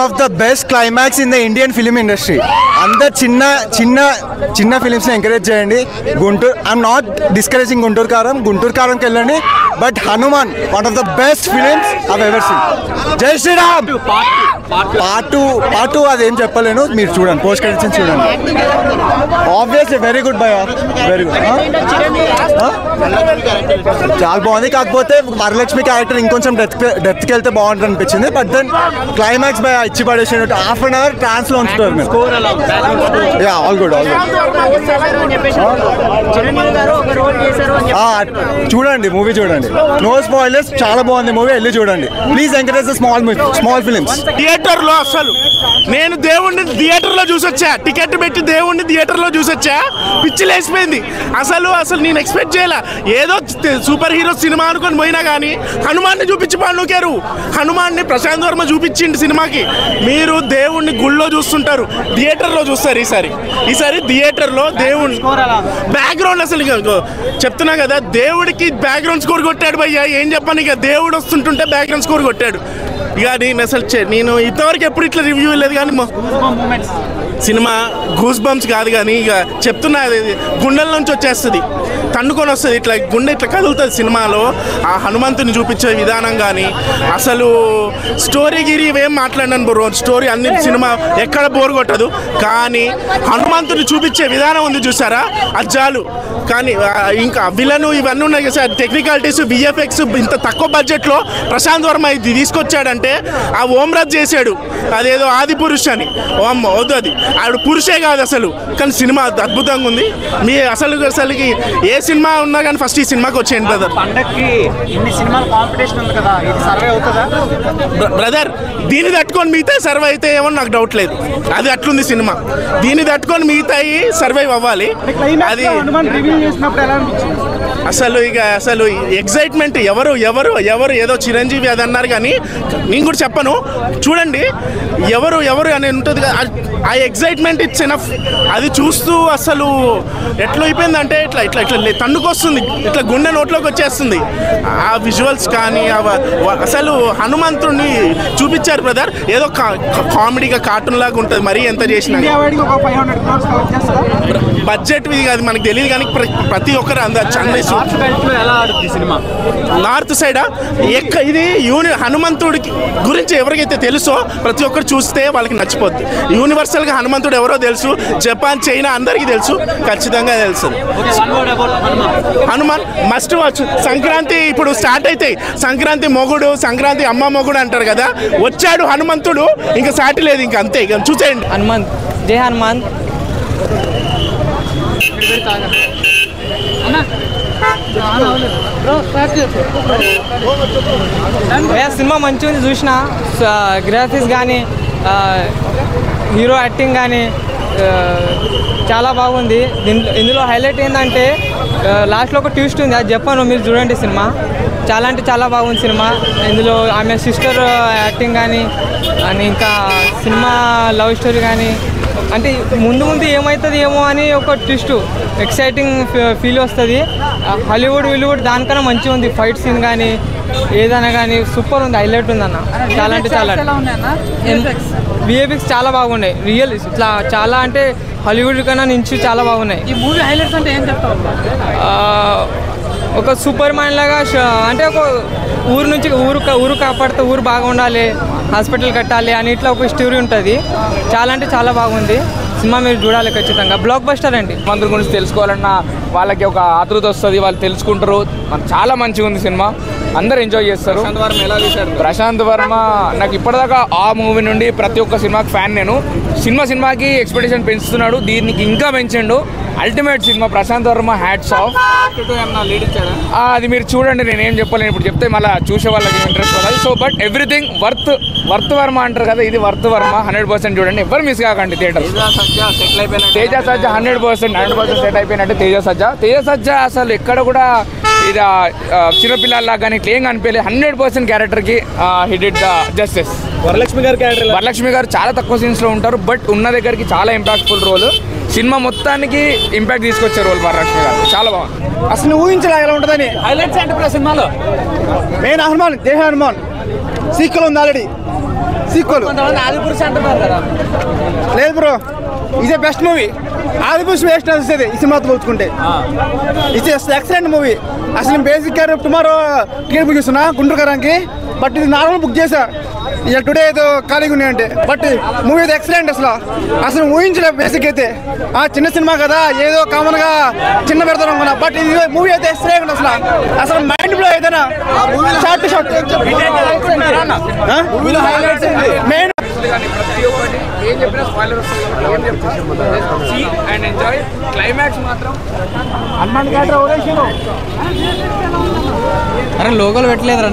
Of the best climax in the Indian film industry. అందరు చిన్న ఫిలిమ్స్ని ఎంకరేజ్ చేయండి. Guntur, I'm not discouraging Guntur కారంకి వెళ్ళండి. But Hanuman one of the best films I've ever seen. Jai Shriram. Part two అదేం చెప్పలేను, మీరు చూడండి, పోస్ట్ క్రెడిట్స్ చూడండి. Obviously very good bye, very good, చాలా బాగుంది. కాకపోతే వరలక్ష్మి క్యారెక్టర్ ఇంకొంచెం డెప్త్కి వెళ్తే బాగుంటుంది అనిపించింది. బట్ దెన్ క్లైమాక్స్ బై ఇచ్చి పడేసినట్టు హాఫ్ అన్ అవర్ ట్రాన్స్ లో ఉంచుతారు మీరు. All good. చూడండి, మూవీ చూడండి, నో స్పాయిలర్స్, చాలా బాగుంది మూవీ, వెళ్ళి చూడండి please. Encourage the small films. Theatre లో అసలు నేను దేవుణ్ణి థియేటర్ లో చూసొచ్చా, టికెట్ పెట్టి దేవుణ్ణి థియేటర్ లో చూసొచ్చా, పిచ్చి లేసిపోయింది. అసలు నేను ఎక్స్పెక్ట్ చేయాల, ఏదో సూపర్ హీరో సినిమా అనుకొని పోయినా కానీ హనుమాన్ని చూపించి పండుకారు. హనుమాన్ని ప్రశాంత్ వర్మ చూపించింది సినిమాకి. మీరు దేవుణ్ణి గుళ్ళో చూస్తుంటారు, థియేటర్ లో చూస్తారు. ఈసారి థియేటర్ లో దేవుణ్ణి బ్యాక్గ్రౌండ్ అసలు చెప్తున్నా కదా, దేవుడికి బ్యాక్గ్రౌండ్ స్కోర్ కొట్టాడు భయ్యా. ఏం చెప్పాను, ఇక దేవుడు వస్తుంటుంటే బ్యాక్గ్రౌండ్ స్కోర్ కొట్టాడు. ఇక నేను ఇంతవరకు ఎప్పుడు ఇట్లా రివ్యూ లేదు కానీ సినిమా గూస్ బంప్స్ కాదు కానీ ఇక చెప్తున్నా, గుండెల నుంచి వచ్చేస్తుంది, తండుకొని వస్తుంది, ఇట్లా గుండె ఇట్లా కదులుతుంది సినిమాలో. ఆ హనుమంతుని చూపించే విధానం కానీ అసలు స్టోరీ గిరి ఇవేం మాట్లాడినాను బ్రో. స్టోరీ అన్ని సినిమా ఎక్కడ బోర్ కొట్టదు, కానీ హనుమంతుని చూపించే విధానం ఉంది చూసారా, అజ్జాలు. కానీ ఇంకా విలను ఇవన్నీ ఉన్నాయి కదా సార్, టెక్నికాలిటీస్, విఎఫ్ఎక్స్ ఇంత తక్కువ బడ్జెట్లో ప్రశాంత్ వర్మ ఇది తీసుకొచ్చాడంటే ఆ ఓమ్రాజ్ చేశాడు. అదేదో ఆది పురుష్ అని, వద్దు, అది ఆవిడ పురుషే కాదు అసలు, కానీ సినిమా అద్భుతంగా ఉంది. మీ అసలుకి ఏ సినిమా ఉన్నా కానీ ఫస్ట్ ఈ సినిమాకి వచ్చేయండి బ్రదర్. బ్రదర్ దీన్ని తట్టుకొని మిగతా సర్వే అయితే ఏమో నాకు డౌట్ లేదు, అది అట్లుంది సినిమా. దీన్ని తట్టుకొని మిగతా సర్వైవ్ అవ్వాలి. అది అసలు ఎగ్జైట్మెంట్ ఎవరు ఏదో చిరంజీవి అది అన్నారు కానీ నేను కూడా చెప్పను, చూడండి ఎవరు అని ఉంటుంది కదా, ఆ ఎగ్జైట్మెంట్ ఇట్స్ ఎనఫ్. అది చూస్తూ అసలు ఎట్లా అయిపోయిందంటే ఇట్లా ఇట్లా ఇట్లా తన్నుకొస్తుంది, ఇట్లా గుండె నోట్లోకి వచ్చేస్తుంది. ఆ విజువల్స్ కానీ అసలు హనుమంతుడిని చూపించారు బ్రదర్, ఏదో కామెడీగా కార్టూన్ లాగా ఉంటుంది. మరీ ఎంత చేసినా బడ్జెట్ ఇది కాదు మనకు తెలియదు కానీ ప్రతి ఒక్కరు నార్త్ సైడ్ ఇది హనుమంతుడికి గురించి ఎవరికైతే తెలుసో ప్రతి ఒక్కరు చూస్తే వాళ్ళకి నచ్చిపోద్ది. యూనివర్సల్గా హనుమంతుడు ఎవరో తెలుసు, జపాన్, చైనా అందరికీ తెలుసు, ఖచ్చితంగా తెలుసు. Hanuman must watch. సంక్రాంతి ఇప్పుడు స్టార్ట్ అవుతాయి, సంక్రాంతి మొగుడు, సంక్రాంతి అమ్మ మొగుడు అంటారు కదా, వచ్చాడు హనుమంతుడు, ఇంకా సాటి లేదు, ఇంకా అంతే, ఇక చూసేయండి. హనుమంత్, జై హనుమంత్. సినిమా మంచిగా ఉంది, చూసిన గ్రాఫిక్స్ కానీ హీరో యాక్టింగ్ కానీ చాలా బాగుంది. ఇందులో హైలైట్ ఏంటంటే లాస్ట్లో ఒక ట్విస్ట్ ఉంది, అది చెప్పాను, మీరు చూడండి. సినిమా చాలా అంటే చాలా బాగుంది సినిమా. ఇందులో ఆమె సిస్టర్ యాక్టింగ్ కానీ ఇంకా సినిమా లవ్ స్టోరీ కానీ, అంటే ముందు ఏమవుతుంది ఏమో అని ఒక ట్విస్ట్, ఎక్సైటింగ్ ఫీల్ వస్తుంది. హాలీవుడ్ దానికన్నా మంచిగా ఉంది. ఫైట్ సీన్ కానీ ఏదైనా కానీ సూపర్ ఉంది, హైలైట్ ఉంది అన్న. చాలా అంటే చాలా విఎఫ్ఎక్స్ చాలా బాగున్నాయి, రియల్ ఇట్లా చాలా అంటే హాలీవుడ్ కన్నా నుంచి చాలా బాగున్నాయి. ఈ మూవీ హైలైట్స్ అంటే ఏం చెప్తావు? ఒక సూపర్ మ్యాన్ లాగా, అంటే ఒక ఊరు నుంచి ఊరు కాపాడితే ఊరు బాగా ఉండాలి, హాస్పిటల్ కట్టాలి అని ఇట్లా ఒక స్టోరీ ఉంటుంది. చాలా అంటే చాలా బాగుంది సినిమా, మీరు చూడాలి ఖచ్చితంగా. బ్లాక్ బస్టర్ అండి. మంత్రి గురించి తెలుసుకోవాలన్నా వాళ్ళకి ఒక ఆతృత వస్తుంది, వాళ్ళు తెలుసుకుంటారు. చాలా మంచిగా ఉంది సినిమా, అందరు ఎంజాయ్ చేస్తారు. ప్రశాంత్ వర్మ నాకు ఇప్పటిదాకా ఆ మూవీ నుండి ప్రతి ఒక్క సినిమాకి ఫ్యాన్. నేను సినిమాకి ఎక్స్పెక్టేషన్ పెంచుతున్నాడు, దీనికి ఇంకా పెంచండు. అల్టిమేట్ సినిమా ప్రశాంత్ వర్మ, హ్యాట్స్ ఆఫ్. అది మీరు చూడండి, నేనేం చెప్పలేను, ఇప్పుడు చెప్తే మళ్ళీ చూసే వాళ్ళకి ఇంట్రెస్ట్ వస్తుంది. So but everything worth Varma అంటారు కదా, ఇది వర్త్ వర్మ 100% చూడండి, ఎవరు మిస్ కాకండి. థియేటర్ తేజ సజ్జా 100% సెట్ అయిపోయినట్టు. తేజ సజ్జా అసలు ఎక్కడ కూడా ఇది చిన్నపిల్లల్లా కానీ ఇట్లా ఏం కనిపించలేదు. 100% క్యారెక్టర్కి హి డిడ్ ద జస్టిస్. వరలక్ష్మి గారు చాలా తక్కువ సీన్స్లో ఉంటారు, బట్ ఉన్న దగ్గరికి చాలా ఇంపాక్ట్ఫుల్ రోల్. సినిమా మొత్తానికి ఇంపాక్ట్ తీసుకొచ్చే రోల్ వరలక్ష్మి గారు, చాలా బాగుంది. అసలు ఊహించలే ఎలా ఉంటుందని. హైలైట్స్ అంటే సినిమాలో మెయిన్ హనుమాన్, జై హనుమాన్. సీక్వెల్ ఉంది, ఆల్రెడీ సీక్వెల్ లేదు బ్రో, ఇదే బెస్ట్ మూవీ. ఆదిపురుష్ వేస్ట్ వస్తుంది ఈ సినిమాతో పోల్చుకుంటే. ఇది ఎక్సలెంట్ మూవీ. అసలు బేసిక్ గా టుమారో టికెట్ బుక్ చేస్తున్నా గుంటూరు గారానికి, బట్ ఇది నార్మల్ బుక్ చేశా ఇక టుడే ఏదో ఖాళీగా ఉన్నాయంటే. బట్ మూవీ అయితే ఎక్సలెంట్. అసలు ఊహించలేదు బేసిక్ అయితే. చిన్న సినిమా కదా ఏదో కామన్ గా చిన్న పెడతాను అనుకున్నా, బట్ ఇది మూవీ అయితే ఎక్సలెంట్. అసలు మైండ్ బ్లో ఏదైనా షార్ట్ టు షార్ట్ మెయిన్ ప్రతి ఒక్కటి ఏం చెప్పినా స్పాయిలర్ వస్తుంది అండ్ ఎంజాయ్. క్లైమాక్స్ మాత్రం అరే లోగోలు పెట్టలేదురా.